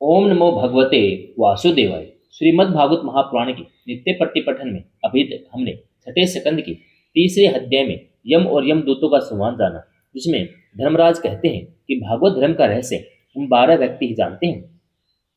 ओम नमो भगवते वासुदेवाय। श्रीमद् भागवत महापुराण के नित्य प्रतिपठन में अभी तक हमने छठे स्कंद के तीसरे अध्याय में यम और यमदूतों का संवाद जाना, जिसमें धर्मराज कहते हैं कि भागवत धर्म का रहस्य हम 12 व्यक्ति ही जानते हैं।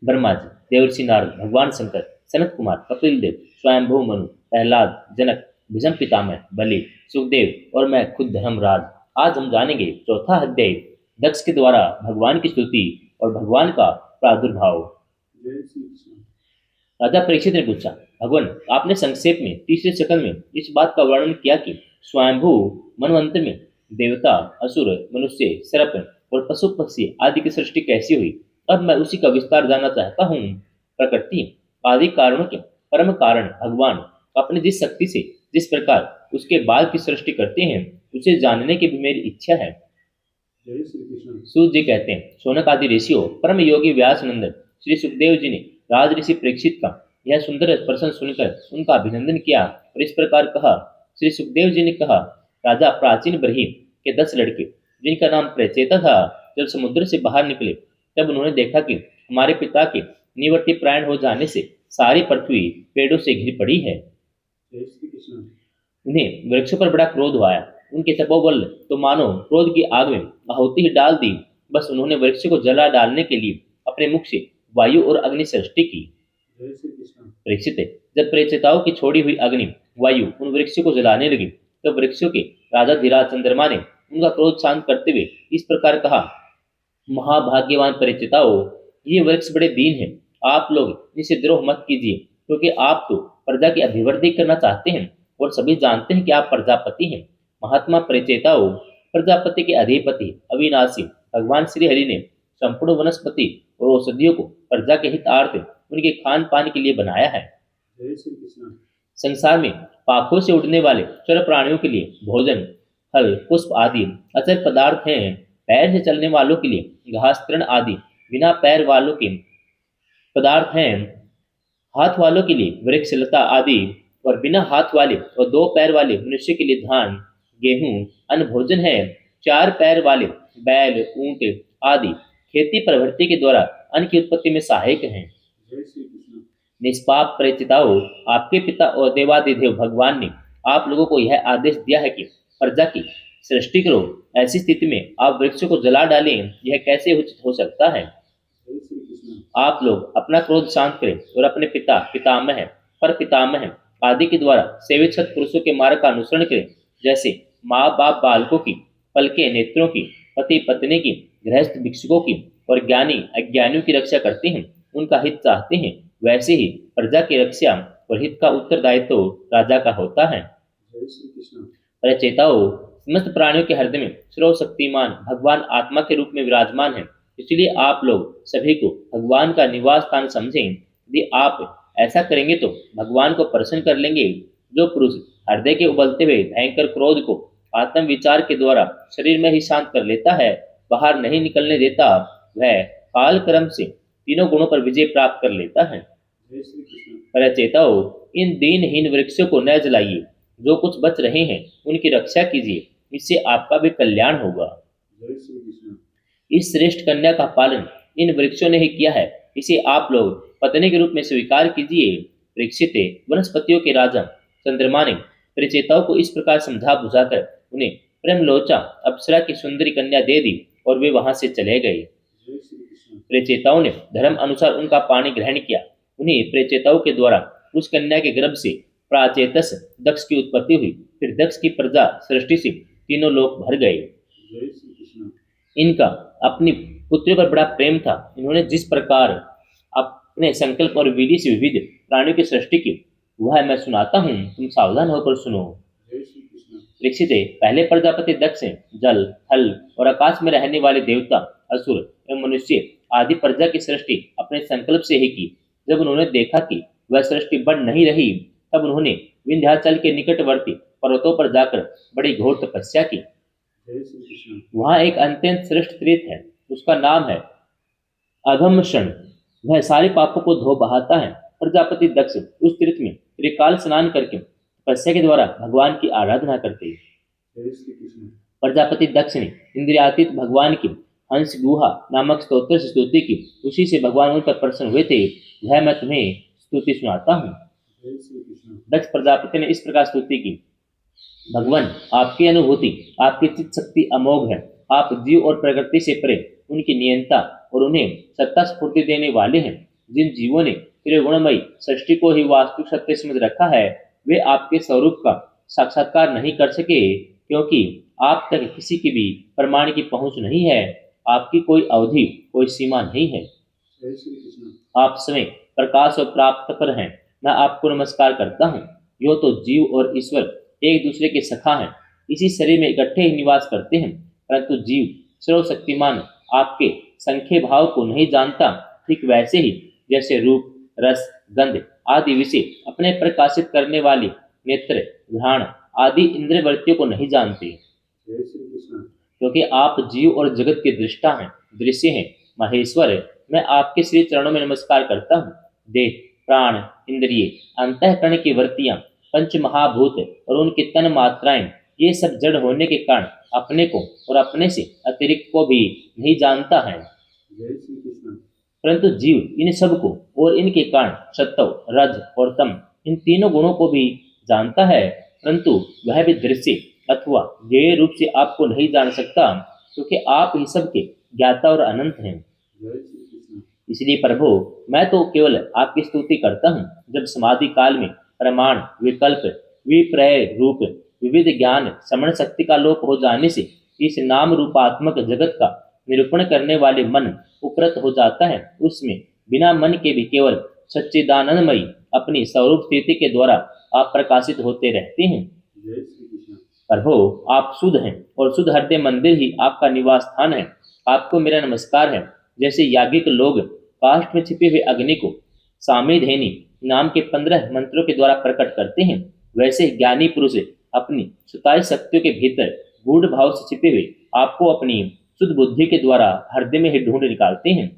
ब्रह्मा जी, देवर्षि नारद, भगवान शंकर, सनत कुमार, कपिल देव, स्वयंभू मनु, प्रहलाद, जनक, भीष्म पितामह, बलि, सुखदेव और मैं खुद धर्मराज। आज हम जानेंगे चौथा अध्याय, दक्ष के द्वारा भगवान की स्तुति और भगवान का प्रादुर्भाव। राजा परीक्षित ने पूछा, भगवान, आपने संक्षेप में तीसरे स्कंद में इस बात का वर्णन किया कि स्वयंभू मनवंतर में देवता, असुर, मनुष्य, सर्प और पशु पक्षी आदि की सृष्टि कैसी हुई। अब मैं उसी का विस्तार जानना चाहता हूँ। प्रकृति आदि कारणों के परम कारण भगवान अपने जिस शक्ति से जिस प्रकार उसके बाद की सृष्टि करते हैं, उसे जानने की भी मेरी इच्छा है। सूत जी कहते हैं, शौनक आदि ऋषियों, परम योगी व्यास नंदन श्री सुखदेव जी ने राज ऋषि परीक्षित का यह सुंदर प्रश्न सुनकर उनका अभिनंदन किया और इस प्रकार कहा। श्री सुखदेव जी ने कहा, राजा प्राचीन ब्रही के 10 लड़के, जिनका नाम प्रचेता था, जब समुद्र से बाहर निकले तब उन्होंने देखा कि हमारे पिता के निवर्ती प्राण हो जाने से सारी पृथ्वी पेड़ों से घिर पड़ी है। उन्हें वृक्षों पर बड़ा क्रोध आया। उनके तपोबल तो मानो क्रोध की आग में आहुति ही डाल दी। बस उन्होंने वृक्ष को जला डालने के लिए अपने मुख से वायु और अग्नि सृष्टि की। परीक्षित, जब प्रेचेताओं की छोड़ी हुई अग्नि वायु उन वृक्षों को जलाने लगी, तब वृक्षों के राजा धीराज चंद्रमा ने उनका क्रोध शांत करते हुए इस प्रकार कहा, महाभाग्यवान परिचिताओं, ये वृक्ष बड़े दीन हैं। आप लोग इनसे द्रोह मत कीजिए, क्योंकि आप तो प्रजा की अभिवृद्धि करना चाहते हैं और सभी जानते हैं कि आप प्रजापति हैं। महात्मा परिचेताओं, प्रजापति के अधिपति अविनाशी भगवान श्री हरि ने संपूर्ण वनस्पति और औषधियों को प्रजा के हितार्थ उनके खान पान के लिए बनाया है। संसार में पाखों से उड़ने वाले चर प्राणियों के लिए भोजन, फल, पुष्प आदि अचर पदार्थ हैं। पैर से चलने वालों के लिए घास, तृण आदि बिना पैर वालों के पदार्थ हैं। हाथ वालों के लिए वृक्ष, लता आदि और बिना हाथ वाले और 2 पैर वाले मनुष्य के लिए धान, गेहूं, अन्न भोजन है। 4 पैर वाले बैल, ऊंट आदि खेती प्रवृत्ति के द्वारा अन्न की उत्पत्ति में सहायक हैं। निष्पाप परिचिताओं, आपके पिता और देवादिदेव भगवान ने आप लोगों को यह आदेश दिया है कि प्रजा की सृष्टि करो। ऐसी स्थिति में आप वृक्षों को जला डालें, यह कैसे उचित हो सकता है। आप लोग अपना क्रोध शांत करें और अपने पिता, पितामह, पर पितामह आदि के द्वारा सेवित सत पुरुषों के मार्ग का अनुसरण करें, जैसे माँ बाप बालकों की, पलके नेत्रों की, पति पत्नी की, गृहस्थ भिक्षुकों की और ज्ञानी अज्ञानियों की रक्षा करते हैं, उनका हित चाहते हैं, वैसे ही प्रजा की रक्षा और हित का उत्तरदायित्व राजा का होता है। प्रचेताओं, समस्त प्राणियों के हृदय में सर्वशक्तिमान भगवान आत्मा के रूप में विराजमान है, इसलिए आप लोग सभी को भगवान का निवास स्थान समझें। यदि आप ऐसा करेंगे तो भगवान को प्रसन्न कर लेंगे। जो पुरुष हृदय के उबलते हुए भयंकर क्रोध को आत्म विचार के द्वारा शरीर में ही शांत कर लेता है, बाहर नहीं निकलने देता, वह काल क्रम से तीनों गुणों पर विजय प्राप्त कर लेता है। प्रचेताओं, इन दीनहीन वृक्षों को न जलाइए। जो कुछ बच रहे हैं उनकी रक्षा कीजिए, इससे आपका भी कल्याण होगा। इस श्रेष्ठ कन्या का पालन इन वृक्षों ने ही किया है, इसे आप लोग पत्नी के रूप में स्वीकार कीजिए। परीक्षित, वनस्पतियों के राजा चंद्रमा ने परिचेताओं को इस प्रकार समझा बुझाकर उन्हें प्रेमलोचा अप्सरा की सुंदरी कन्या दे दी और वे वहां से चले गए। प्रेचेताओं ने धर्म अनुसार उनका पानी ग्रहण किया। उन्हीं प्रेचेताओं के द्वारा उस कन्या के गर्भ से प्राचेतस दक्ष की उत्पत्ति हुई। फिर दक्ष की प्रजा सृष्टि से तीनों लोक भर गए। इनका अपनी पुत्री पर बड़ा प्रेम था। इन्होंने जिस प्रकार अपने संकल्प और विधि से विविध प्राणियों की सृष्टि की, वह मैं सुनाता हूँ, तुम सावधान होकर सुनो। परीक्षित, पहले प्रजापति दक्ष जल, थल और आकाश में रहने वाले देवता, असुर एवं मनुष्य आदि प्रजा की सृष्टि अपने संकल्प से ही की। जब उन्होंने देखा कि वह सृष्टि बढ़ नहीं रही, तब उन्होंने विंध्याचल के निकटवर्ती पर्वतों पर जाकर बड़ी घोर तपस्या की। वहां एक अत्यंत श्रेष्ठ तीर्थ है, उसका नाम है अघमषण। वह सारे पापों को धो बहाता है। प्रजापति दक्ष उस तीर्थ में त्रिकाल स्नान करके तपस्या के द्वारा भगवान की आराधना करते हैं। प्रजापति दक्ष ने इंद्रियातीत भगवान की हंस गुहा नामक स्तोत्र से स्तुति की, उसी से भगवान उन पर प्रसन्न हुए थे। वह मैं तुम्हें स्तुति सुनाता हूँ। दक्ष प्रजापति ने इस प्रकार स्तुति की, भगवान आपकी अनुभूति, आपकी चित्त शक्ति अमोघ है। आप जीव और प्रकृति से परे उनकी नियंता और उन्हें सत्ता स्फूर्ति देने वाले हैं। जिन जीवों ने त्रिगुणमयी सृष्टि को ही वास्तविक सत्य समझ रखा है, वे आपके स्वरूप का साक्षात्कार नहीं कर सके, क्योंकि आप तक किसी की भी प्रमाण की पहुंच नहीं है। आपकी कोई अवधि, कोई सीमा नहीं है। आप स्वयं प्रकाश और प्राप्त पर हैं। मैं आपको नमस्कार करता हूँ। यो तो जीव और ईश्वर एक दूसरे के सखा हैं, इसी शरीर में इकट्ठे ही निवास करते हैं, परंतु जीव सर्वशक्तिमान आपके संख्य भाव को नहीं जानता। ठीक वैसे ही जैसे रूप, रस, गंध आदि विषय अपने प्रकाशित करने वाली नेत्र, घ्राण आदि इंद्रिय वृत्तियों को नहीं जानते, क्योंकि आप जीव और जगत के दृष्टा हैं, दृश्य हैं, महेश्वर है। मैं आपके श्री चरणों में नमस्कार करता हूँ। देह, प्राण, इंद्रिय, अंतःकरण की वृत्तियां, पंच महाभूत और उनकी तन मात्राएं, ये सब जड़ होने के कारण अपने को और अपने से अतिरिक्त को भी नहीं जानता है, परंतु जीव इन सब को और इनके कारण सत्व, रज और तम, इन तीनों गुणों को भी जानता है, परंतु वह भी दृश्य अथवा ज्ञेय रूप से आपको नहीं जान सकता, क्योंकि आप ही सबके ज्ञाता और अनंत हैं। इसलिए प्रभु, मैं तो केवल आपकी स्तुति करता हूँ। जब समाधि काल में प्रमाण, विकल्प, विप्रय रूप विविध ज्ञान, श्रवण शक्ति का लोप हो जाने से इस नाम रूपात्मक जगत का निरूपण करने वाले मन उपरत हो जाता है, उसमें बिना मन के भी केवल सच्चिदानंदमयी अपनी स्वरूप स्थिति के द्वारा आप प्रकाशित होते रहते हैं। प्रभु, आप शुद्ध हैं और शुद्ध हृदय मंदिर ही आपका निवास स्थान है। आपको मेरा नमस्कार है। जैसे याज्ञिक लोग काष्ठ में छिपे हुए अग्नि को सामेधेनी नाम के 15 मंत्रों के द्वारा प्रकट करते हैं, वैसे ज्ञानी पुरुष अपनी 27 शक्तियों के भीतर गूढ़ भाव से छिपे हुए आपको अपनी शुद्ध बुद्धि के द्वारा हृदय में ही ढूंढ निकालते हैं।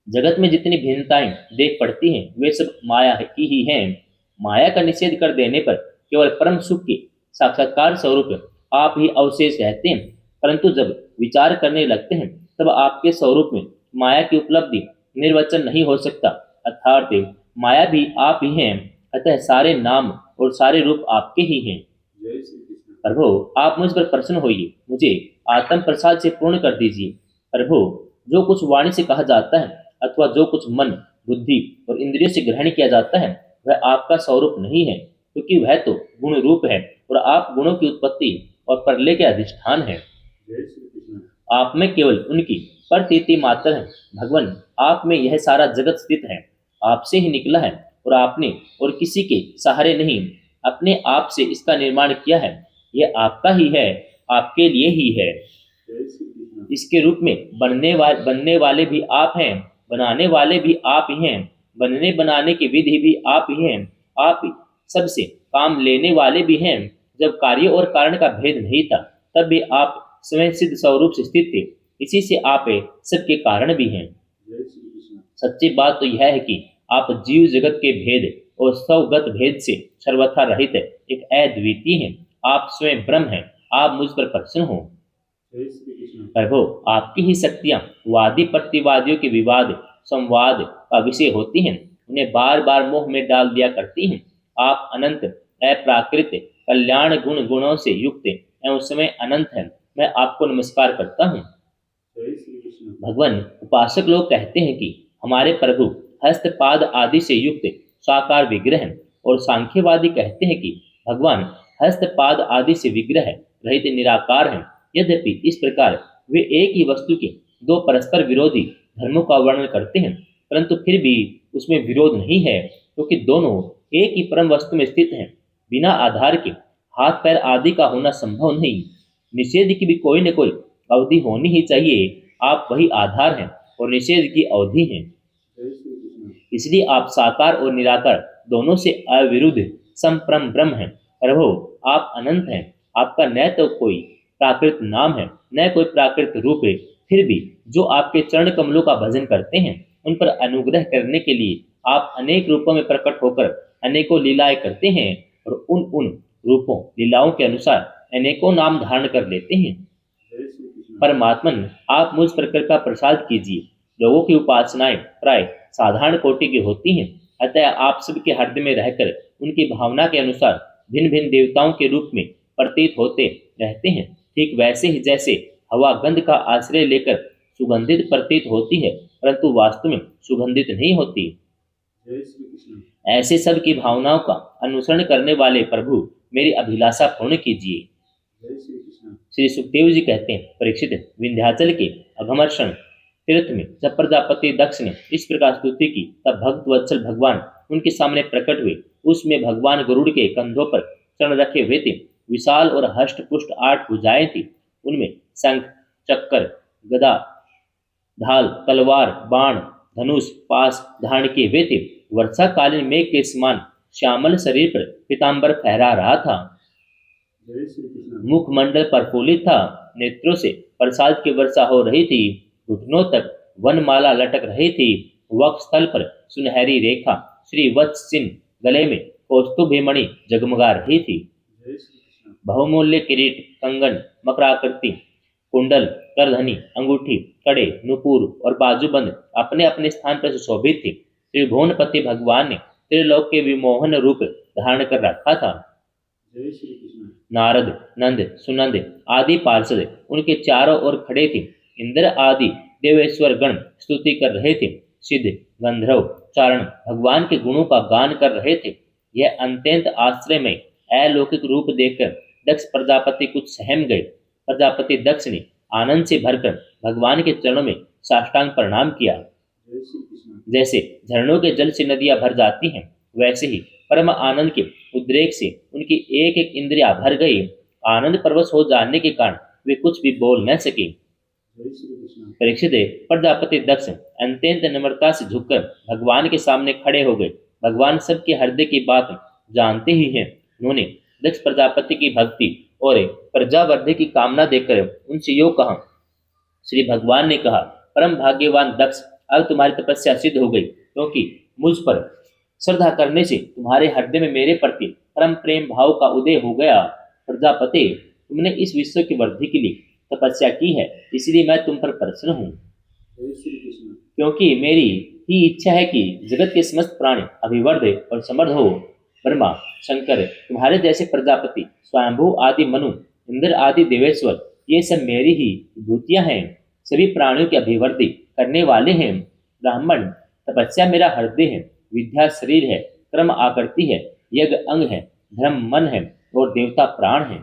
जगत में जितनी भिन्नताएं देख पड़ती हैं, वे सब माया की ही हैं। माया का निषेध कर देने पर केवल परम सुख के साक्षात्कार स्वरूप आप ही अवशेष रहते हैं, परंतु जब विचार करने लगते हैं तब आपके स्वरूप में माया की उपलब्धि निर्वचन नहीं हो सकता, अर्थात माया भी आप ही हैं। अतः सारे नाम और सारे रूप आपके ही हैं। प्रभु, आप मुझ पर प्रसन्न होइए, मुझे आत्म प्रसाद से पूर्ण कर दीजिए। प्रभु, जो कुछ वाणी से कहा जाता है अथवा जो कुछ मन, बुद्धि और इंद्रियों से ग्रहण किया जाता है, वह आपका स्वरूप नहीं है, क्योंकि वह तो गुण रूप है और आप गुणों की उत्पत्ति और प्रलय के अधिष्ठान है। आप में केवल उनकी प्रतीति मात्र है। भगवान, आप में यह सारा जगत स्थित है, आपसे ही निकला है और आपने और किसी के सहारे नहीं अपने आप से इसका निर्माण किया है। यह आपका ही है, आपके लिए ही है। इसके रूप में बनने वाले भी आप हैं, बनाने वाले भी आप ही हैं, बनने बनाने की विधि भी आप ही हैं, आप ही सबसे काम लेने वाले भी हैं। जब कार्य और कारण का भेद नहीं था, तब भी आप स्वयं सिद्ध स्वरूप से स्थित थे, इसी से आप सबके कारण भी हैं। सच्ची बात तो यह है कि आप जीव जगत के भेद और स्वगत भेद से सर्वथा रहित एक अद्वितीय हैं। आप स्वयं ब्रह्म हैं। आप मुझ पर प्रसन्न हो। प्रभु, आपकी ही शक्तियां वादी प्रतिवादियों के विवाद संवाद का विषय होती हैं, उन्हें बार बार मोह में डाल दिया करती हैं। आप अनंत, अप्राकृत, कल्याण गुणों से युक्त एवं समय अनंत हैं। मैं आपको नमस्कार करता हूँ। भगवान, उपासक लोग कहते हैं कि हमारे प्रभु हस्तपाद आदि से युक्त साकार विग्रह हैं, और सांख्यवादी कहते हैं कि भगवान हस्तपाद आदि से विग्रह रहित निराकार हैं। यद्यपि इस प्रकार वे एक ही वस्तु के दो परस्पर विरोधी धर्मों का वर्णन करते हैं, परंतु फिर भी उसमें विरोध नहीं है, क्योंकि दोनों एक ही परम वस्तु में स्थित हैं। बिना आधार के हाथ पैर आदि का होना संभव नहीं। निषेध की भी कोई न कोई अवधि होनी ही चाहिए। आप वही आधार हैं और निषेध की अवधि हैं। इसलिए आप साकार और निराकार दोनों से अविरुद्ध संप्रम ब्रह्म हैं। प्रभु, आप अनंत हैं। आपका न तो कोई प्राकृत नाम है, न कोई प्राकृत रूप है, फिर भी जो आपके चरण कमलों का भजन करते हैं, उन पर अनुग्रह करने के लिए आप अनेक रूपों में प्रकट होकर अनेकों लीलाएं करते हैं, और उन रूपों लीलाओं के अनुसार अनेकों नाम धारण कर लेते हैं। परमात्मन, आप मुझ पर कृपा प्रसाद कीजिए। लोगों की उपासनाएं प्राय साधारण कोटि की होती हैं, अतः आप सबके हृदय में रहकर उनकी भावना के अनुसार भिन्न भिन्न देवताओं के रूप में प्रतीत होते रहते हैं। ठीक वैसे ही जैसे हवा गंध का आश्रय लेकर सुगंधित प्रतीत होती है, परंतु वास्तव में सुगंधित नहीं होती। ऐसे सब की भावनाओं का अनुसरण करने वाले प्रभु, मेरी अभिलाषा पूर्ण कीजिए। श्री सुखदेव जी कहते हैं, परीक्षित, विंध्याचल के अघमर्षण तीर्थ में जब प्रजापति दक्ष ने इस प्रकार स्तुति की, तब भक्त वत्सल भगवान उनके सामने प्रकट हुए। उसमें भगवान गरुड़ के कंधों पर चढ़ रखे हुए थे। विशाल और हष्ट पुष्ट 8 भुजाएं थी। उनमें शंख, चक्कर, गदा, ढाल, तलवार, बाण, धनुष, पास धारण किए हुए थे। वर्षाकालीन मेघ के समान श्यामल शरीर पर पीताम्बर फहरा रहा था। मुखमंडल प्रफुल्लित था। नेत्रों से प्रसाद की वर्षा हो रही थी। घुटनों तक वनमाला लटक रही थी। वक्षस्थल पर सुनहरी रेखा, श्री वत्सिन गले में कौस्तुभमणि जगमगा रही थी। बहुमूल्य किरीट, कंगन, मकराकृति, कुंडल, करधनी, अंगूठी, कड़े, नुपुर और बाजूबंद अपने अपने स्थान पर सुशोभित थे। त्रिभुवनपति भगवान ने त्रिलोक के विमोहन रूप धारण कर रखा था। नारद, नंद, सुनंद आदि पार्षद उनके चारों ओर खड़े थे। इंद्र आदि देवेश्वर गण स्तुति कर रहे थे। सिद्ध, गंधर्व, चारण भगवान के गुणों का गान कर रहे थे। यह अत्यंत आश्चर्य में अलौकिक रूप देखकर दक्ष प्रजापति कुछ सहम गए। प्रजापति दक्ष ने आनंद से भरकर भगवान के चरणों में साष्टांग प्रणाम किया। जैसे झरनों के जल से नदियां भर जाती हैं, वैसे ही परम आनंद के उद्रेक से उनकी एक एक इंद्रिया भर गई। आनंद परवश हो जाने के कारण वे कुछ भी बोल न सके। परीक्षित, प्रजापति दक्ष अत्यंत नम्रता से झुककर भगवान के सामने खड़े हो गए। भगवान सबके हृदय की बात जानते ही हैं। उन्होंने दक्ष प्रजापति की भक्ति और प्रजावृद्धि की कामना देकर उनसे यूं कहा। श्री भगवान ने कहा, परम भाग्यवान दक्ष, अब तुम्हारी तपस्या सिद्ध हो गई, क्योंकि मुझ पर श्रद्धा करने से तुम्हारे हृदय में मेरे प्रति परम प्रेम भाव का उदय हो गया। प्रजापति, तुमने इस विश्व की वृद्धि के लिए तपस्या की है, इसलिए मैं तुम पर प्रसन्न हूँ। क्योंकि मेरी ही इच्छा है कि जगत के समस्त प्राणी अभिवर्ध और समर्थ हो। ब्रह्मा, शंकर, तुम्हारे जैसे प्रजापति, स्वयंभू आदि मनु, इंद्र आदि देवेश्वर, ये सब मेरी ही विभूतियां हैं। सभी प्राणियों की अभिवृद्धि करने वाले हैं। ब्राह्मण, तपस्या मेरा हृदय है, विद्या शरीर है, कर्म आकृति है, यज्ञ अंग है, धर्म मन है और देवता प्राण है।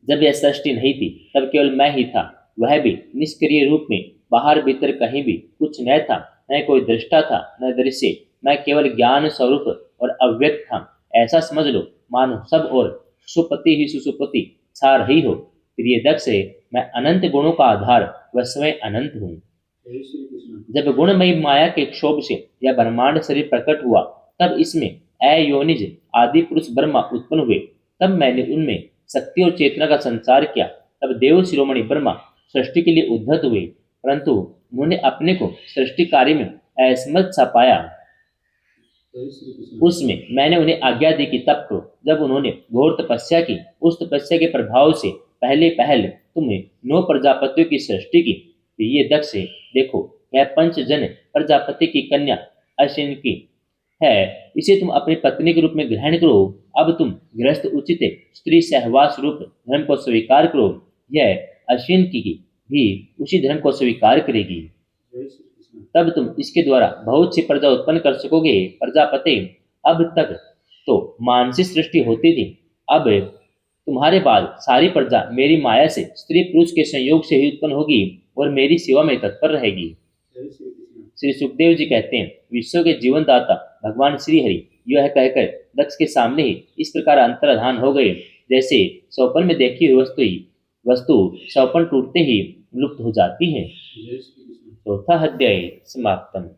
जब यह सृष्टि नहीं थी, तब केवल मैं ही था, वह भी निष्क्रिय रूप में। बाहर भीतर कहीं भी कुछ न था, न कोई दृष्टा था, न दृश्य। मैं केवल ज्ञान स्वरूप और अव्यक्त था। ऐसा समझ लो, मानो सब और सुपति ही सुसुपति छा रही हो। प्रिय दक्ष, मैं अनंत गुणों का आधार व स्वयं अनंत हूँ। जब गुणमयी माया के क्षोभ से यह ब्रह्मांड शरीर प्रकट हुआ, तब इसमें अयोनिज आदि पुरुष ब्रह्मा उत्पन्न हुए। तब मैंने उनमें शक्ति और चेतना का संचार किया। तब देव शिरोमणि ब्रह्मा सृष्टि के लिए उद्धत हुए, परंतु उन्होंने अपने को सृष्टि कार्य में असमर्थ सा पाया। उसमें मैंने उन्हें आज्ञा दी कि तप करो। जब उन्होंने घोर तपस्या की, उस तपस्या के प्रभाव से पहले तुम्हें 9 प्रजापतियों की सृष्टि की। ये दक्ष, देखो, यह पंचजन प्रजापति की कन्या अश्विन की है। इसे तुम अपनी पत्नी के रूप में ग्रहण करो। अब तुम गृहस्थ उचित स्त्री सहवास रूप धर्म को स्वीकार करो। यह अश्विन की भी उसी धर्म को स्वीकार करेगी। तब तुम इसके द्वारा बहुत सी प्रजा उत्पन्न कर सकोगे। प्रजापति, अब तक तो मानसिक सृष्टि होती थी, अब तुम्हारे बाद सारी प्रजा मेरी माया से स्त्री पुरुष के संयोग से ही उत्पन्न होगी और मेरी सेवा में तत्पर रहेगी। श्री सुखदेव जी कहते हैं, विश्व के जीवनदाता भगवान श्री हरि यह कहकर दक्ष के सामने ही इस प्रकार अंतर्धान हो गए, जैसे स्वप्न में देखी हुई वस्तु स्वप्न टूटते ही लुप्त हो जाती है। चौथा अध्याय समाप्तम।